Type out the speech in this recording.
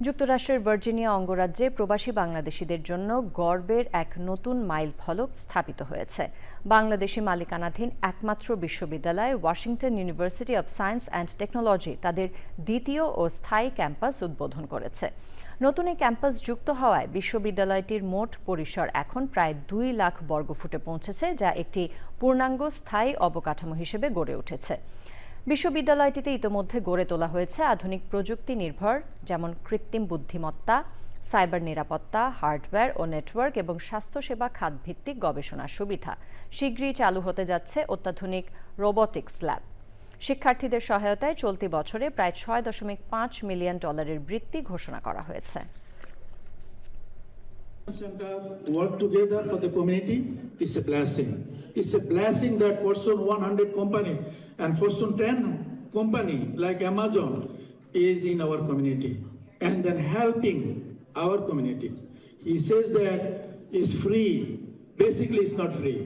যুক্তরাষ্ট্রের ভার্জিনিয়া অঙ্গরাজ্যে প্রবাসী বাংলাদেশিদের জন্য গর্বের এক নতুন মাইল ফলক স্থাপিত হয়েছে। বাংলাদেশি মালিকানাধীন একমাত্র বিশ্ববিদ্যালয় Washington university of science and technology তাদের দ্বিতীয় ও স্থায়ী ক্যাম্পাস উদ্বোধন করেছে। নতুন এই ক্যাম্পাস যুক্ত হওয়ায় বিশ্ববিদ্যালয়টির মোট পরিসর এখন প্রায় 2 লাখ বর্গফুটে পৌঁছেছে, যা একটি পূর্ণাঙ্গ স্থায়ী অবকাঠামো হিসেবে গড়ে উঠেছে। বিশ্ববিদ্যালয়টিতে ইতোমধ্যে গড়ে তোলা হয়েছে আধুনিক প্রযুক্তি নির্ভর যেমন কৃত্রিম বুদ্ধিমত্তা, সাইবার নিরাপত্তা, হার্ডওয়্যার ও নেটওয়ার্ক এবং স্বাস্থ্যসেবা খাতভিত্তিক গবেষণার সুবিধা। শীঘ্রই চালু হতে যাচ্ছে অত্যাধুনিক রোবোটিক্স ল্যাব। শিক্ষার্থীদের সহায়তায় চলতি বছরে প্রায় $6.5 মিলিয়ন বৃত্তি ঘোষণা করা হয়েছে। Center work together for the community is a blessing. It's a blessing that Fortune 100 company and Fortune 10 company like Amazon is in our community and then helping our community. He says that it's free. Basically, it's not free.